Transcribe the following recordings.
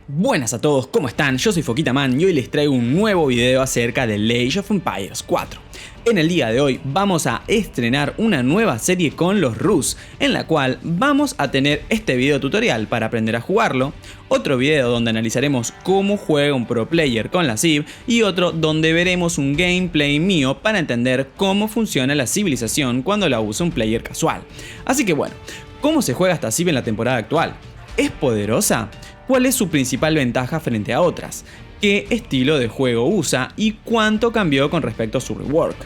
Buenas a todos, ¿cómo están? Yo soy Foquitaman y hoy les traigo un nuevo video acerca de Age of Empires 4. En el día de hoy vamos a estrenar una nueva serie con los Rus, en la cual vamos a tener este video tutorial para aprender a jugarlo, otro video donde analizaremos cómo juega un pro player con la Civ y otro donde veremos un gameplay mío para entender cómo funciona la civilización cuando la usa un player casual. Así que bueno, ¿cómo se juega esta Civ en la temporada actual? ¿Es poderosa? ¿Cuál es su principal ventaja frente a otras? ¿Qué estilo de juego usa? ¿Y cuánto cambió con respecto a su rework?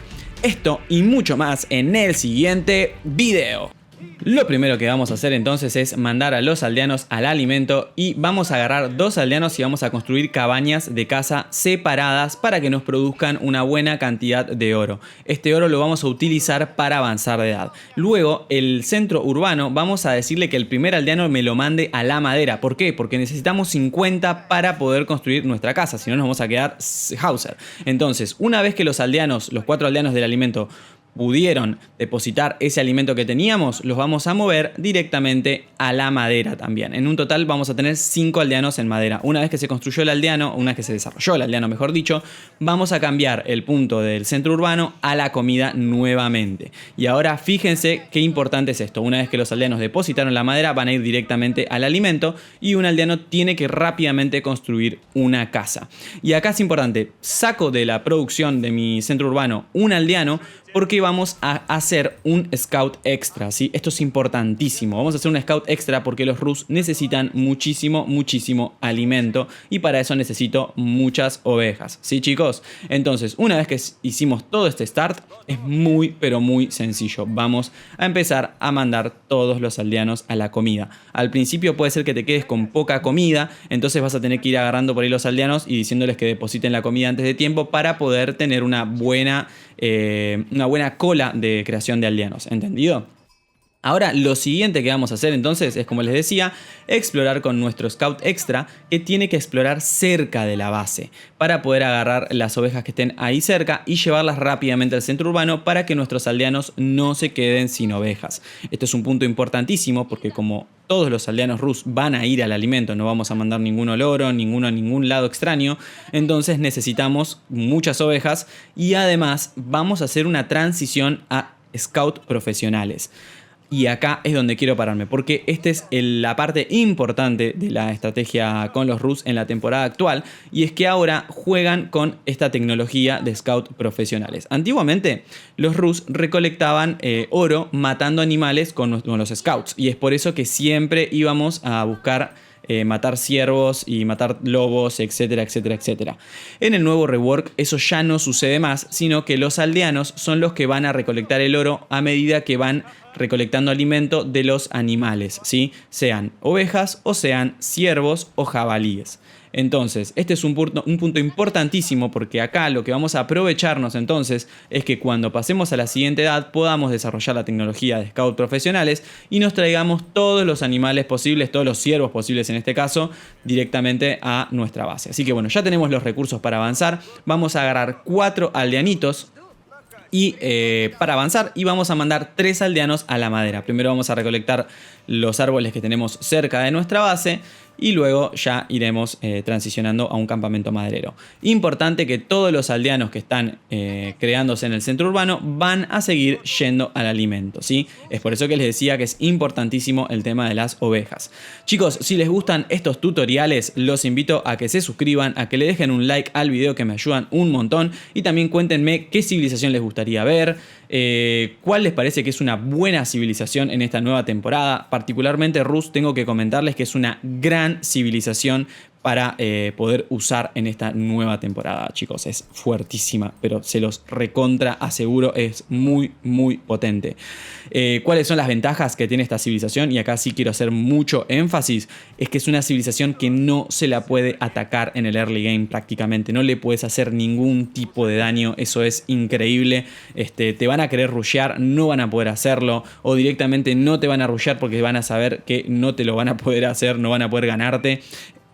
Esto y mucho más en el siguiente video. Lo primero que vamos a hacer entonces es mandar a los aldeanos al alimento y vamos a agarrar dos aldeanos y vamos a construir cabañas de caza separadas para que nos produzcan una buena cantidad de oro. Este oro lo vamos a utilizar para avanzar de edad. Luego el centro urbano vamos a decirle que el primer aldeano me lo mande a la madera. ¿Por qué? Porque necesitamos 50 para poder construir nuestra casa, si no nos vamos a quedar Hauser. Entonces una vez que los aldeanos, los 4 aldeanos del alimento pudieron depositar ese alimento que teníamos, los vamos a mover directamente a la madera también. En un total vamos a tener 5 aldeanos en madera. Una vez que se construyó el aldeano, una vez que se desarrolló el aldeano mejor dicho, vamos a cambiar el punto del centro urbano a la comida nuevamente. Y ahora fíjense qué importante es esto. Una vez que los aldeanos depositaron la madera, van a ir directamente al alimento y un aldeano tiene que rápidamente construir una casa. Y acá es importante, saco de la producción de mi centro urbano un aldeano porque vamos a hacer un scout extra, ¿sí? Esto es importantísimo. Vamos a hacer un scout extra porque los Rus necesitan muchísimo alimento y para eso necesito muchas ovejas, ¿sí, chicos? Entonces, una vez que hicimos todo este start, es muy, pero muy sencillo. Vamos a empezar a mandar todos los aldeanos a la comida. Al principio puede ser que te quedes con poca comida, entonces vas a tener que ir agarrando por ahí los aldeanos y diciéndoles que depositen la comida antes de tiempo para poder tener una buena cola de creación de aldeanos, ¿entendido? Ahora lo siguiente que vamos a hacer entonces es, como les decía, explorar con nuestro scout extra, que tiene que explorar cerca de la base para poder agarrar las ovejas que estén ahí cerca y llevarlas rápidamente al centro urbano para que nuestros aldeanos no se queden sin ovejas. Esto es un punto importantísimo porque como todos los aldeanos Rus van a ir al alimento, no vamos a mandar ninguno al oro, ninguno a ningún lado extraño, entonces necesitamos muchas ovejas y además vamos a hacer una transición a scout profesionales. Y acá es donde quiero pararme, porque esta es la parte importante de la estrategia con los Rus en la temporada actual, y es que ahora juegan con esta tecnología de scout profesionales. Antiguamente los Rus recolectaban oro matando animales con los scouts, y es por eso que siempre íbamos a buscar matar ciervos y matar lobos, etcétera, etcétera, etcétera. En el nuevo rework eso ya no sucede más, sino que los aldeanos son los que van a recolectar el oro a medida que van recolectando alimento de los animales, ¿sí? Sean ovejas o sean ciervos o jabalíes. Entonces, este es un punto importantísimo porque acá lo que vamos a aprovecharnos entonces es que cuando pasemos a la siguiente edad podamos desarrollar la tecnología de scout profesionales y nos traigamos todos los animales posibles, todos los ciervos posibles en este caso, directamente a nuestra base. Así que bueno, ya tenemos los recursos para avanzar. Vamos a agarrar 4 aldeanitos y para avanzar y vamos a mandar 3 aldeanos a la madera. Primero vamos a recolectar los árboles que tenemos cerca de nuestra base y luego ya iremos transicionando a un campamento maderero. Importante que todos los aldeanos que están creándose en el centro urbano van a seguir yendo al alimento, ¿sí? Es por eso que les decía que es importantísimo el tema de las ovejas. Chicos, si les gustan estos tutoriales, los invito a que se suscriban, a que le dejen un like al video, que me ayudan un montón, y también cuéntenme qué civilización les gustaría ver, cuál les parece que es una buena civilización en esta nueva temporada. Particularmente Rus, tengo que comentarles que es una gran civilización para poder usar en esta nueva temporada, chicos. Es fuertísima, pero se los recontra aseguro, es muy potente. ¿Cuáles son las ventajas que tiene esta civilización? Y acá sí quiero hacer mucho énfasis, es que es una civilización que no se la puede atacar en el early game prácticamente, no le puedes hacer ningún tipo de daño, eso es increíble. Te van a querer rushear, no van a poder hacerlo, o directamente no te van a rushear porque van a saber que no te lo van a poder hacer, no van a poder ganarte.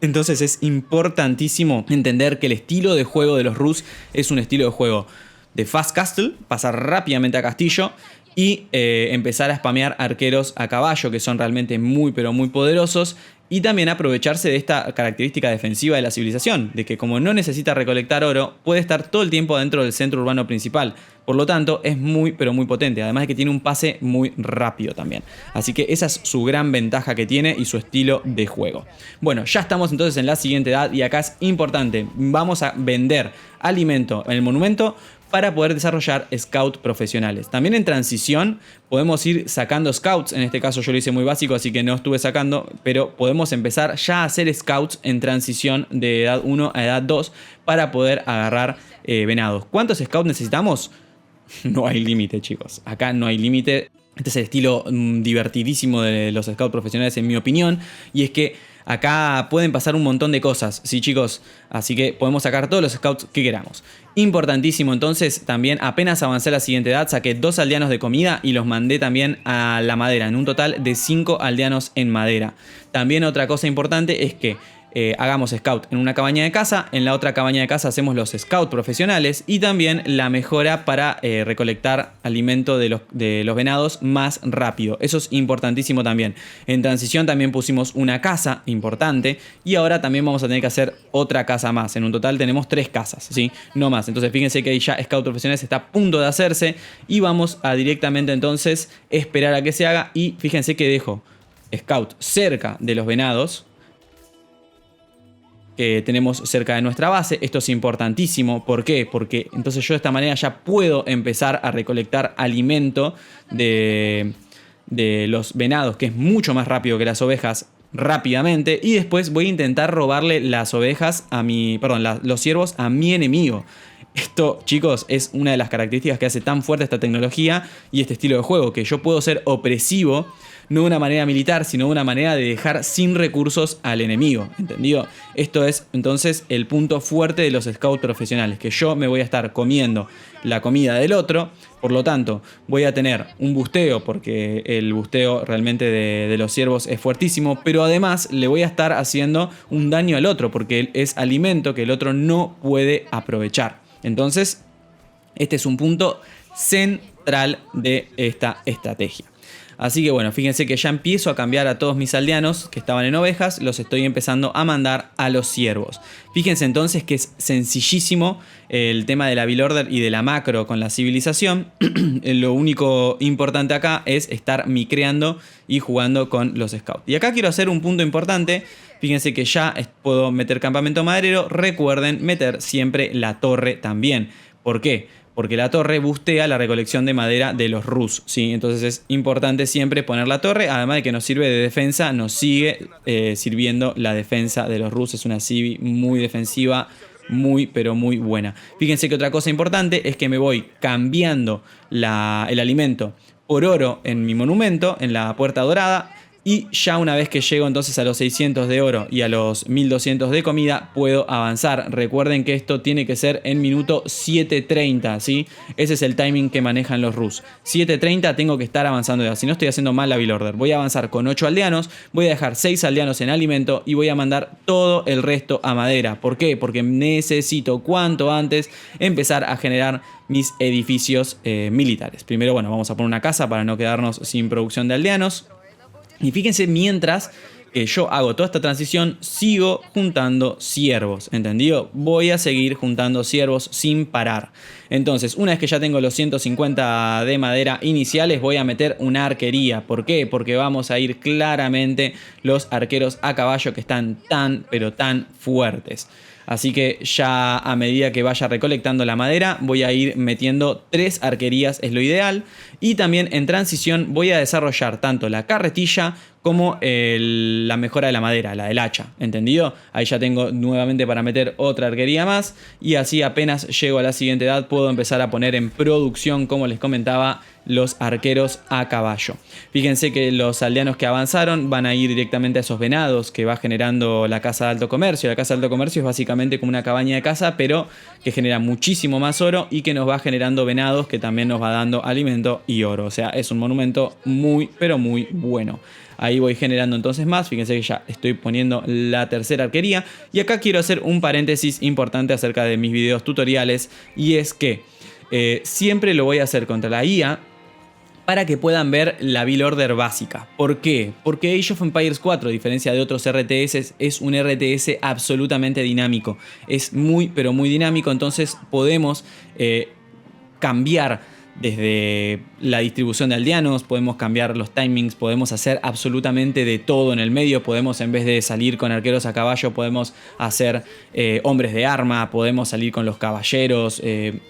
Entonces es importantísimo entender que el estilo de juego de los Rus es un estilo de juego de Fast Castle, pasar rápidamente a castillo y empezar a spamear arqueros a caballo, que son realmente muy pero muy poderosos, y también aprovecharse de esta característica defensiva de la civilización, de que como no necesita recolectar oro, puede estar todo el tiempo dentro del centro urbano principal. Por lo tanto, es muy pero muy potente, además de que tiene un pase muy rápido también. Así que esa es su gran ventaja que tiene y su estilo de juego. Bueno, ya estamos entonces en la siguiente edad y acá es importante, vamos a vender alimento en el monumento para poder desarrollar scouts profesionales. También en transición podemos ir sacando scouts, en este caso yo lo hice muy básico así que no estuve sacando, pero podemos empezar ya a hacer scouts en transición de edad 1 a edad 2 para poder agarrar venados. ¿Cuántos scouts necesitamos? No hay límite, chicos. Acá no hay límite. Este es el estilo divertidísimo de los scouts profesionales, en mi opinión. Y es que acá pueden pasar un montón de cosas, ¿sí, chicos? Así que podemos sacar todos los scouts que queramos. Importantísimo, entonces, también apenas avancé a la siguiente edad, saqué 2 aldeanos de comida y los mandé también a la madera, en un total de 5 aldeanos en madera. También otra cosa importante es que hagamos scout en una cabaña de caza, en la otra cabaña de caza hacemos los scouts profesionales y también la mejora para recolectar alimento de los venados más rápido. Eso es importantísimo también. En transición también pusimos una casa importante y ahora también vamos a tener que hacer otra casa más. En un total tenemos 3 casas, ¿sí? No más. Entonces fíjense que ahí ya scout profesionales está a punto de hacerse y vamos a directamente entonces esperar a que se haga y fíjense que dejo scout cerca de los venados que tenemos cerca de nuestra base. Esto es importantísimo. ¿Por qué? Porque entonces yo de esta manera ya puedo empezar a recolectar alimento de los venados, que es mucho más rápido que las ovejas, rápidamente. Y después voy a intentar robarle las ovejas a los ciervos a mi enemigo. Esto, chicos, es una de las características que hace tan fuerte esta tecnología y este estilo de juego, que yo puedo ser opresivo, no de una manera militar, sino de una manera de dejar sin recursos al enemigo, ¿entendido? Esto es entonces el punto fuerte de los scouts profesionales, que yo me voy a estar comiendo la comida del otro, por lo tanto voy a tener un busteo, porque el busteo realmente de los ciervos es fuertísimo, pero además le voy a estar haciendo un daño al otro, porque es alimento que el otro no puede aprovechar. Entonces, este es un punto central de esta estrategia. Así que bueno, fíjense que ya empiezo a cambiar a todos mis aldeanos que estaban en ovejas, los estoy empezando a mandar a los ciervos. Fíjense entonces que es sencillísimo el tema de la build order y de la macro con la civilización. Lo único importante acá es estar micreando y jugando con los scouts. Y acá quiero hacer un punto importante. Fíjense que ya puedo meter campamento maderero. Recuerden meter siempre la torre también. ¿Por qué? Porque la torre bustea la recolección de madera de los Rus, ¿sí? Entonces es importante siempre poner la torre, además de que nos sirve de defensa, nos sigue sirviendo la defensa de los Rus. Es una civi muy defensiva, muy pero muy buena. Fíjense que otra cosa importante es que me voy cambiando el alimento por oro en mi monumento, en la puerta dorada. Y ya una vez que llego entonces a los 600 de oro y a los 1200 de comida, puedo avanzar. Recuerden que esto tiene que ser en minuto 7:30, ¿sí? Ese es el timing que manejan los Rus. 7:30 tengo que estar avanzando ya. Si no estoy haciendo mal la build order. Voy a avanzar con 8 aldeanos, voy a dejar 6 aldeanos en alimento y voy a mandar todo el resto a madera. ¿Por qué? Porque necesito cuanto antes empezar a generar mis edificios militares. Primero, bueno, vamos a poner una casa para no quedarnos sin producción de aldeanos. Y fíjense, mientras que yo hago toda esta transición, sigo juntando ciervos, ¿entendido? Voy a seguir juntando ciervos sin parar. Entonces, una vez que ya tengo los 150 de madera iniciales, voy a meter una arquería. ¿Por qué? Porque vamos a ir claramente los arqueros a caballo que están tan, pero tan fuertes. Así que ya a medida que vaya recolectando la madera, voy a ir metiendo 3 arquerías, es lo ideal. Y también en transición voy a desarrollar tanto la carretilla como la mejora de la madera, la del hacha, ¿entendido? Ahí ya tengo nuevamente para meter otra arquería más. Y así apenas llego a la siguiente edad puedo empezar a poner en producción, como les comentaba, los arqueros a caballo. Fíjense que los aldeanos que avanzaron van a ir directamente a esos venados que va generando la casa de alto comercio. La casa de alto comercio es básicamente como una cabaña de caza, pero que genera muchísimo más oro y que nos va generando venados que también nos va dando alimento y oro. O sea, es un monumento muy, pero muy bueno. Ahí voy generando entonces más. Fíjense que ya estoy poniendo la tercera arquería. Y acá quiero hacer un paréntesis importante acerca de mis videos tutoriales. Y es que siempre lo voy a hacer contra la IA. para que puedan ver la build order básica. ¿Por qué? Porque Age of Empires 4, a diferencia de otros RTS, es un RTS absolutamente dinámico. Es muy, pero muy dinámico, entonces podemos cambiar desde la distribución de aldeanos, podemos cambiar los timings, podemos hacer absolutamente de todo en el medio. Podemos, en vez de salir con arqueros a caballo, podemos hacer hombres de arma, podemos salir con los caballeros.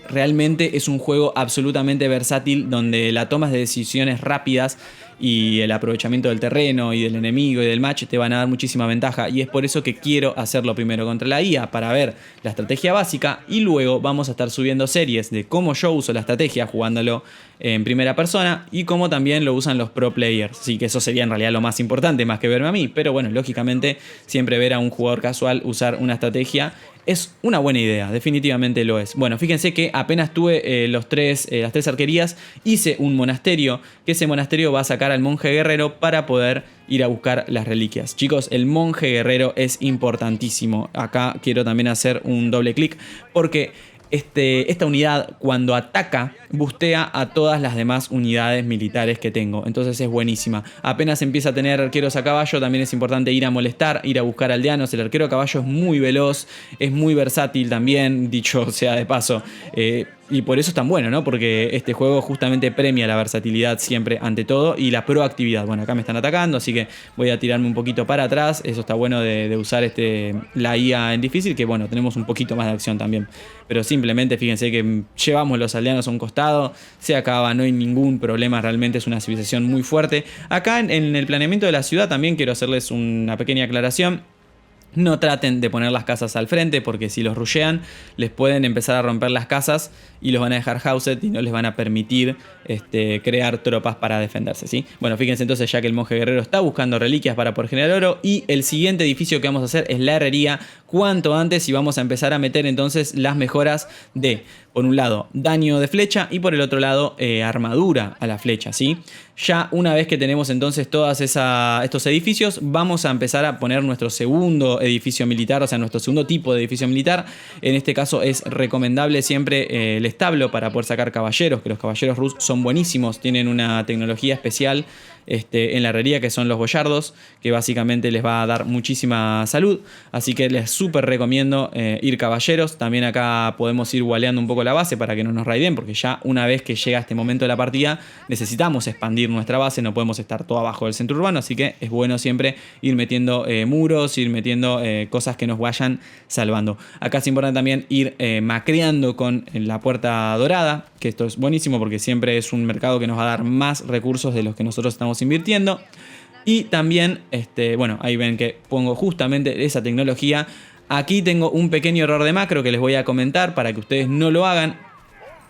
Realmente es un juego absolutamente versátil, donde la toma de decisiones rápidas y el aprovechamiento del terreno y del enemigo y del match te van a dar muchísima ventaja, y es por eso que quiero hacerlo primero contra la IA, para ver la estrategia básica, y luego vamos a estar subiendo series de cómo yo uso la estrategia jugándolo en primera persona y cómo también lo usan los pro players. Así que eso sería en realidad lo más importante, más que verme a mí, pero bueno, lógicamente siempre ver a un jugador casual usar una estrategia es una buena idea, definitivamente lo es. Bueno, fíjense que apenas tuve las tres arquerías, hice un monasterio, que ese monasterio va a sacar al monje guerrero para poder ir a buscar las reliquias. Chicos, el monje guerrero es importantísimo. Acá quiero también hacer un doble clic, porque esta unidad, cuando ataca, bustea a todas las demás unidades militares que tengo. Entonces es buenísima. Apenas empieza a tener arqueros a caballo, también es importante ir a molestar, ir a buscar aldeanos. El arquero a caballo es muy veloz, es muy versátil también, dicho sea de paso. Y por eso es tan bueno, ¿no? Porque este juego justamente premia la versatilidad siempre ante todo y la proactividad. Bueno, acá me están atacando, así que voy a tirarme un poquito para atrás. Eso está bueno de usar la IA en difícil, que bueno, tenemos un poquito más de acción también. Pero simplemente fíjense que llevamos los aldeanos a un costado, se acaba, no hay ningún problema, realmente es una civilización muy fuerte. Acá en el planeamiento de la ciudad también quiero hacerles una pequeña aclaración. No traten de poner las casas al frente, porque si los rushean les pueden empezar a romper las casas y los van a dejar housed y no les van a permitir crear tropas para defenderse, ¿sí? Bueno, fíjense entonces ya que el monje guerrero está buscando reliquias para poder generar oro, y el siguiente edificio que vamos a hacer es la herrería cuanto antes, y vamos a empezar a meter entonces las mejoras de, por un lado, daño de flecha, y por el otro lado, armadura a la flecha, ¿sí? Ya una vez que tenemos entonces todos estos edificios, vamos a empezar a poner nuestro segundo edificio militar, o sea, nuestro segundo tipo de edificio militar. En este caso es recomendable siempre el establo para poder sacar caballeros, que los caballeros Rus son buenísimos, tienen una tecnología especial en la herrería, que son los boyardos, que básicamente les va a dar muchísima salud, así que les súper recomiendo ir caballeros. También acá podemos ir waleando un poco la base para que no nos raiden, porque ya una vez que llega este momento de la partida necesitamos expandir nuestra base, no podemos estar todo abajo del centro urbano, así que es bueno siempre ir metiendo muros, ir metiendo cosas que nos vayan salvando. Acá es importante también ir macreando con la puerta dorada, que esto es buenísimo porque siempre es un mercado que nos va a dar más recursos de los que nosotros estamos invirtiendo. Y también, bueno, ahí ven que pongo justamente esa tecnología. Aquí tengo un pequeño error de macro que les voy a comentar para que ustedes no lo hagan.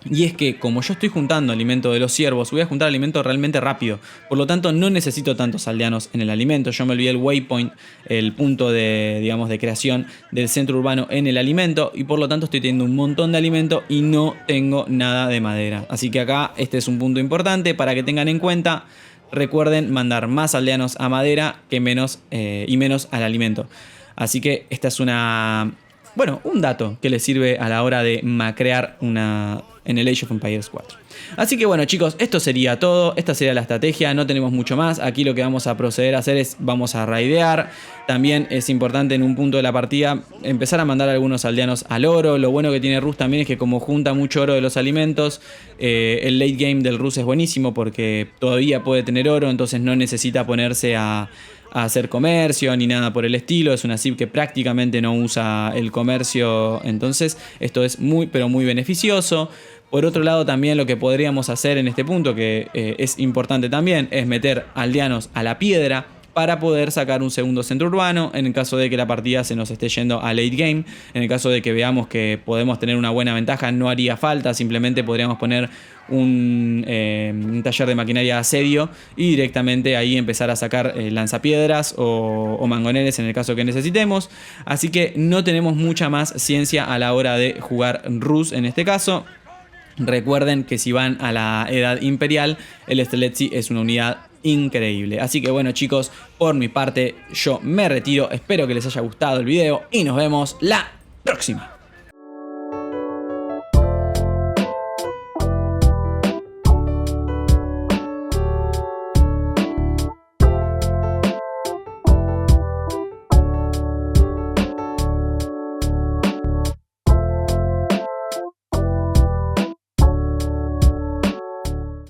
Y es que como yo estoy juntando alimento de los ciervos, voy a juntar alimento realmente rápido. Por lo tanto, no necesito tantos aldeanos en el alimento. Yo me olvidé el waypoint, el punto de creación del centro urbano en el alimento. Y por lo tanto estoy teniendo un montón de alimento y no tengo nada de madera. Así que acá este es un punto importante para que tengan en cuenta. Recuerden mandar más aldeanos a madera que menos al alimento. Así que esta es un dato que les sirve a la hora de macrear en el Age of Empires 4. Así que bueno, chicos, esto sería todo. Esta sería la estrategia, no tenemos mucho más. Aquí lo que vamos a proceder a hacer es, vamos a raidear. También es importante en un punto de la partida empezar a mandar algunos aldeanos al oro. Lo bueno que tiene Rus también es que como junta mucho oro de los alimentos, el late game del Rus es buenísimo porque todavía puede tener oro, entonces no necesita ponerse a hacer comercio ni nada por el estilo. Es una civ que prácticamente no usa el comercio, entonces esto es muy pero muy beneficioso. Por otro lado, también lo que podríamos hacer en este punto, que es importante también, es meter aldeanos a la piedra para poder sacar un segundo centro urbano en el caso de que la partida se nos esté yendo a late game. En el caso de que veamos que podemos tener una buena ventaja, no haría falta, simplemente podríamos poner un taller de maquinaria de asedio y directamente ahí empezar a sacar lanzapiedras o mangoneles en el caso que necesitemos. Así que no tenemos mucha más ciencia a la hora de jugar Rus en este caso. Recuerden que si van a la edad imperial, el Streletsy es una unidad increíble. Así que bueno, chicos, por mi parte yo me retiro. Espero que les haya gustado el video y nos vemos la próxima.